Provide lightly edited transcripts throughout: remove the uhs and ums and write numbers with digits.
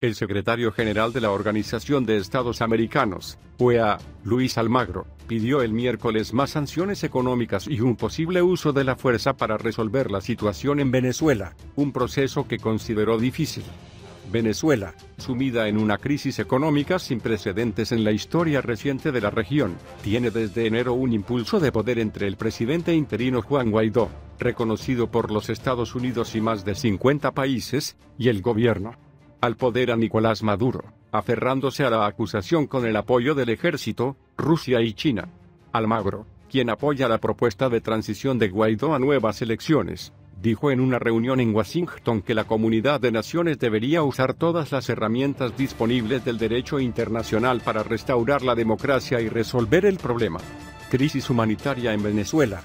El secretario general de la Organización de Estados Americanos, OEA, Luis Almagro, pidió el miércoles más sanciones económicas y un posible uso de la fuerza para resolver la situación en Venezuela, un proceso que consideró difícil. Venezuela, sumida en una crisis económica sin precedentes en la historia reciente de la región, tiene desde enero un impulso de poder entre el presidente interino Juan Guaidó, reconocido por los Estados Unidos y más de 50 países, y el gobierno al poder a Nicolás Maduro, aferrándose a la acusación con el apoyo del ejército, Rusia y China. Almagro, quien apoya la propuesta de transición de Guaidó a nuevas elecciones, dijo en una reunión en Washington que la comunidad de naciones debería usar todas las herramientas disponibles del derecho internacional para restaurar la democracia y resolver el problema. Crisis humanitaria en Venezuela.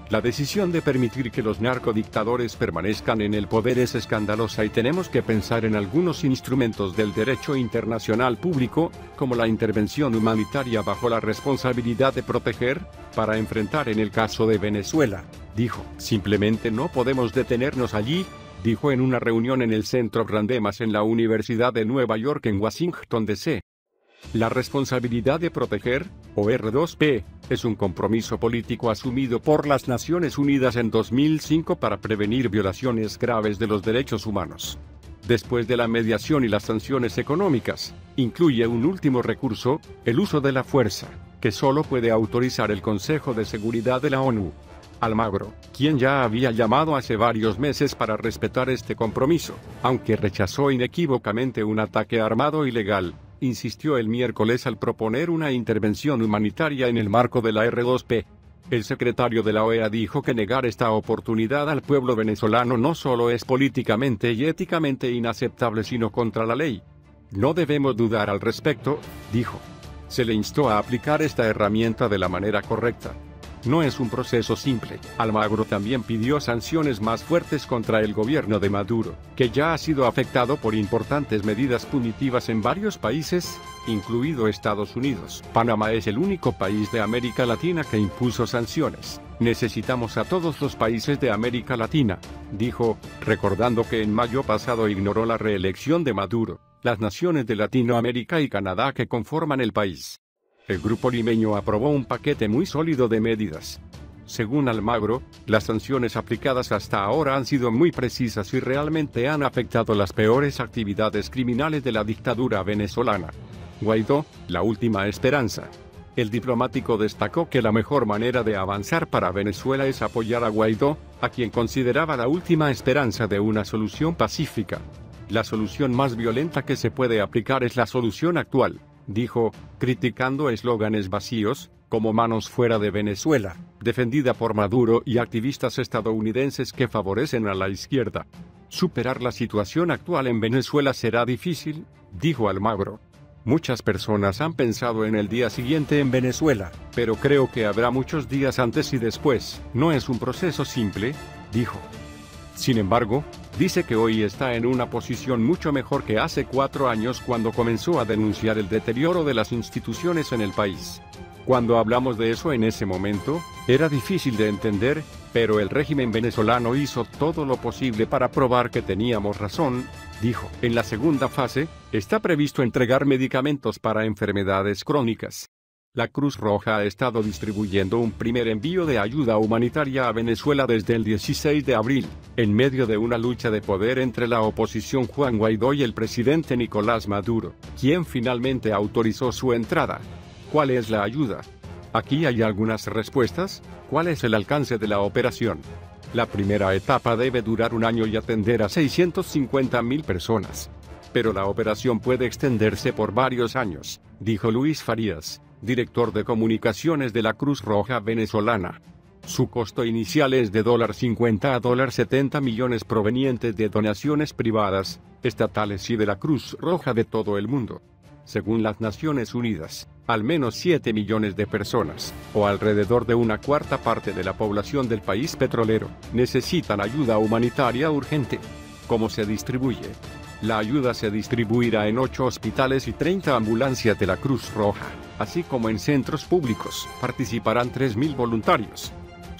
La decisión de permitir que los narcodictadores permanezcan en el poder es escandalosa y tenemos que pensar en algunos instrumentos del derecho internacional público, como la intervención humanitaria bajo la responsabilidad de proteger, para enfrentar en el caso de Venezuela, dijo. Simplemente no podemos detenernos allí, dijo en una reunión en el Centro Brandeis en la Universidad de Nueva York en Washington, D.C. La responsabilidad de proteger, o R2P, es un compromiso político asumido por las Naciones Unidas en 2005 para prevenir violaciones graves de los derechos humanos. Después de la mediación y las sanciones económicas, incluye un último recurso, el uso de la fuerza, que solo puede autorizar el Consejo de Seguridad de la ONU. Almagro, quien ya había llamado hace varios meses para respetar este compromiso, aunque rechazó inequívocamente un ataque armado ilegal, insistió el miércoles al proponer una intervención humanitaria en el marco de la R2P. El secretario de la OEA dijo que negar esta oportunidad al pueblo venezolano no solo es políticamente y éticamente inaceptable sino contra la ley. No debemos dudar al respecto, dijo. Se le instó a aplicar esta herramienta de la manera correcta. No es un proceso simple. Almagro también pidió sanciones más fuertes contra el gobierno de Maduro, que ya ha sido afectado por importantes medidas punitivas en varios países, incluido Estados Unidos. Panamá es el único país de América Latina que impuso sanciones. Necesitamos a todos los países de América Latina, dijo, recordando que en mayo pasado ignoró la reelección de Maduro, las naciones de Latinoamérica y Canadá que conforman el país. El grupo limeño aprobó un paquete muy sólido de medidas. Según Almagro, las sanciones aplicadas hasta ahora han sido muy precisas y realmente han afectado las peores actividades criminales de la dictadura venezolana. Guaidó, la última esperanza. El diplomático destacó que la mejor manera de avanzar para Venezuela es apoyar a Guaidó, a quien consideraba la última esperanza de una solución pacífica. La solución más violenta que se puede aplicar es la solución actual, dijo, criticando eslóganes vacíos, como manos fuera de Venezuela, defendida por Maduro y activistas estadounidenses que favorecen a la izquierda. Superar la situación actual en Venezuela será difícil, dijo Almagro. Muchas personas han pensado en el día siguiente en Venezuela, pero creo que habrá muchos días antes y después. No es un proceso simple, dijo. Sin embargo, dice que hoy está en una posición mucho mejor que hace 4 años cuando comenzó a denunciar el deterioro de las instituciones en el país. Cuando hablamos de eso en ese momento, era difícil de entender, pero el régimen venezolano hizo todo lo posible para probar que teníamos razón, dijo. En la segunda fase, está previsto entregar medicamentos para enfermedades crónicas. La Cruz Roja ha estado distribuyendo un primer envío de ayuda humanitaria a Venezuela desde el 16 de abril, en medio de una lucha de poder entre la oposición Juan Guaidó y el presidente Nicolás Maduro, quien finalmente autorizó su entrada. ¿Cuál es la ayuda? Aquí hay algunas respuestas. ¿Cuál es el alcance de la operación? La primera etapa debe durar 1 año y atender a 650.000 personas. Pero la operación puede extenderse por varios años, dijo Luis Farías, director de comunicaciones de la Cruz Roja venezolana. Su costo inicial es de $50 a $70 millones provenientes de donaciones privadas, estatales y de la Cruz Roja de todo el mundo. Según las Naciones Unidas, al menos 7 millones de personas, o alrededor de 1/4 parte de la población del país petrolero, necesitan ayuda humanitaria urgente. ¿Cómo se distribuye? La ayuda se distribuirá en 8 hospitales y 30 ambulancias de la Cruz Roja, así como en centros públicos. Participarán 3.000 voluntarios.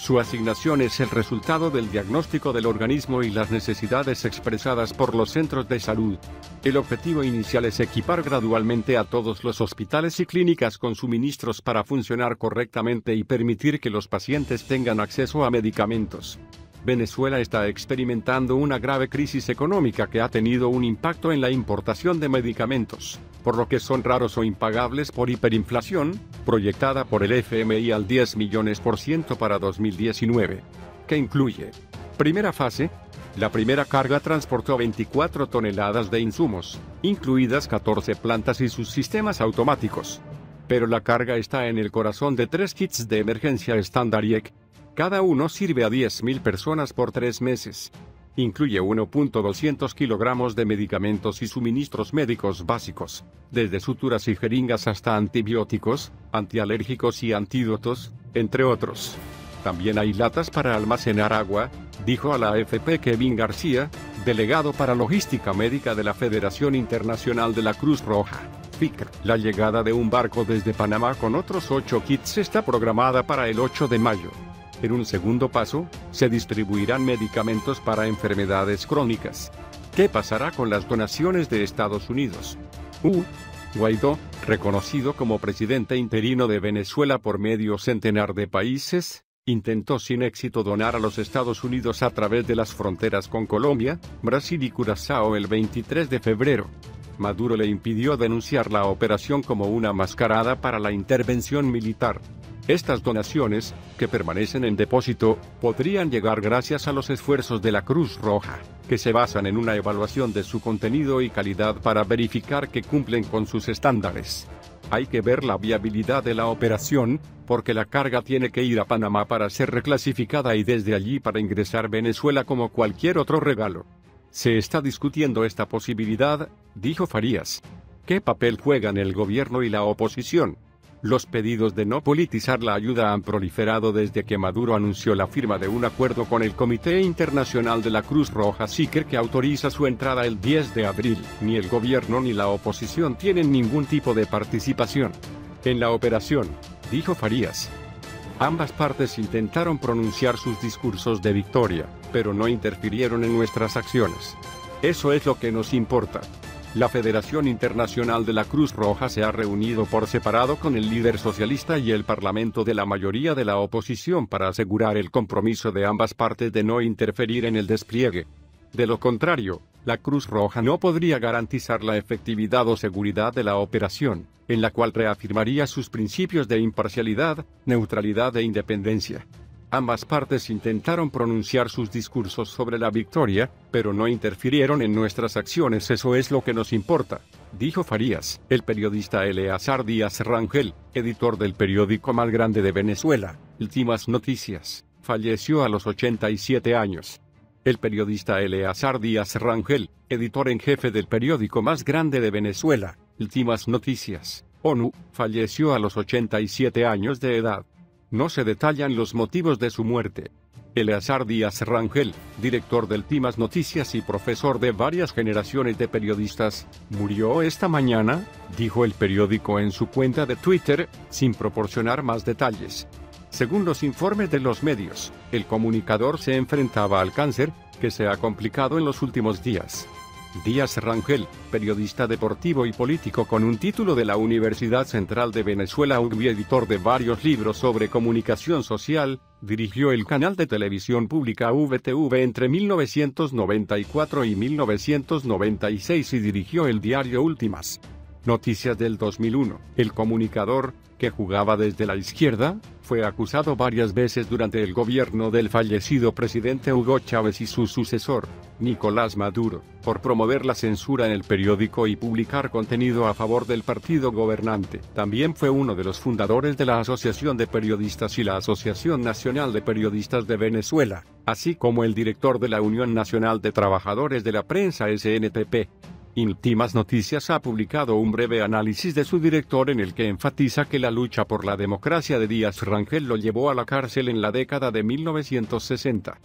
Su asignación es el resultado del diagnóstico del organismo y las necesidades expresadas por los centros de salud. El objetivo inicial es equipar gradualmente a todos los hospitales y clínicas con suministros para funcionar correctamente y permitir que los pacientes tengan acceso a medicamentos. Venezuela está experimentando una grave crisis económica que ha tenido un impacto en la importación de medicamentos, por lo que son raros o impagables por hiperinflación, proyectada por el FMI al 10 millones % para 2019. Que incluye: primera fase. La primera carga transportó 24 toneladas de insumos, incluidas 14 plantas y sus sistemas automáticos. Pero la carga está en el corazón de 3 kits de emergencia estándar IEC. Cada uno sirve a 10.000 personas por 3 meses. Incluye 1.200 kilogramos de medicamentos y suministros médicos básicos, desde suturas y jeringas hasta antibióticos, antialérgicos y antídotos, entre otros. También hay latas para almacenar agua, dijo a la AFP Kevin García, delegado para logística médica de la Federación Internacional de la Cruz Roja, FICR. La llegada de un barco desde Panamá con otros 8 kits está programada para el 8 de mayo. En un segundo paso, se distribuirán medicamentos para enfermedades crónicas. ¿Qué pasará con las donaciones de Estados Unidos? Guaidó, reconocido como presidente interino de Venezuela por medio centenar de países, intentó sin éxito donar a los Estados Unidos a través de las fronteras con Colombia, Brasil y Curazao el 23 de febrero. Maduro le impidió denunciar la operación como una mascarada para la intervención militar. Estas donaciones, que permanecen en depósito, podrían llegar gracias a los esfuerzos de la Cruz Roja, que se basan en una evaluación de su contenido y calidad para verificar que cumplen con sus estándares. Hay que ver la viabilidad de la operación, porque la carga tiene que ir a Panamá para ser reclasificada y desde allí para ingresar a Venezuela como cualquier otro regalo. Se está discutiendo esta posibilidad, dijo Farías. ¿Qué papel juegan el gobierno y la oposición? Los pedidos de no politizar la ayuda han proliferado desde que Maduro anunció la firma de un acuerdo con el Comité Internacional de la Cruz Roja SICR que autoriza su entrada el 10 de abril. Ni el gobierno ni la oposición tienen ningún tipo de participación en la operación, dijo Farías. Ambas partes intentaron pronunciar sus discursos de victoria, pero no interfirieron en nuestras acciones. Eso es lo que nos importa. La Federación Internacional de la Cruz Roja se ha reunido por separado con el líder socialista y el parlamento de la mayoría de la oposición para asegurar el compromiso de ambas partes de no interferir en el despliegue. De lo contrario, la Cruz Roja no podría garantizar la efectividad o seguridad de la operación, en la cual reafirmaría sus principios de imparcialidad, neutralidad e independencia. Ambas partes intentaron pronunciar sus discursos sobre la victoria, pero no interfirieron en nuestras acciones. Eso es lo que nos importa, dijo Farías. El periodista Eleazar Díaz Rangel, editor del periódico más grande de Venezuela, Últimas Noticias, falleció a los 87 años. El periodista Eleazar Díaz Rangel, editor en jefe del periódico más grande de Venezuela, Últimas Noticias, ONU, falleció a los 87 años de edad. No se detallan los motivos de su muerte. Eleazar Díaz Rangel, director del Últimas Noticias y profesor de varias generaciones de periodistas, murió esta mañana, dijo el periódico en su cuenta de Twitter, sin proporcionar más detalles. Según los informes de los medios, el comunicador se enfrentaba al cáncer, que se ha complicado en los últimos días. Díaz Rangel, periodista deportivo y político con un título de la Universidad Central de Venezuela y editor de varios libros sobre comunicación social, dirigió el canal de televisión pública VTV entre 1994 y 1996 y dirigió el diario Últimas Noticias del 2001. El comunicador, que jugaba desde la izquierda, fue acusado varias veces durante el gobierno del fallecido presidente Hugo Chávez y su sucesor, Nicolás Maduro, por promover la censura en el periódico y publicar contenido a favor del partido gobernante. También fue uno de los fundadores de la Asociación de Periodistas y la Asociación Nacional de Periodistas de Venezuela, así como el director de la Unión Nacional de Trabajadores de la Prensa SNTP. Últimas Noticias ha publicado un breve análisis de su director en el que enfatiza que la lucha por la democracia de Díaz Rangel lo llevó a la cárcel en la década de 1960.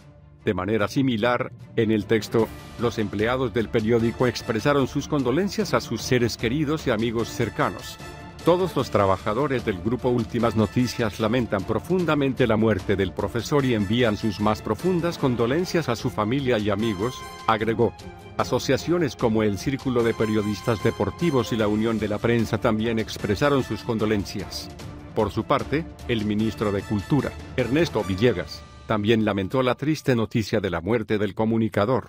De manera similar, en el texto, los empleados del periódico expresaron sus condolencias a sus seres queridos y amigos cercanos. Todos los trabajadores del grupo Últimas Noticias lamentan profundamente la muerte del profesor y envían sus más profundas condolencias a su familia y amigos, agregó. Asociaciones como el Círculo de Periodistas Deportivos y la Unión de la Prensa también expresaron sus condolencias. Por su parte, el ministro de Cultura, Ernesto Villegas, también lamentó la triste noticia de la muerte del comunicador.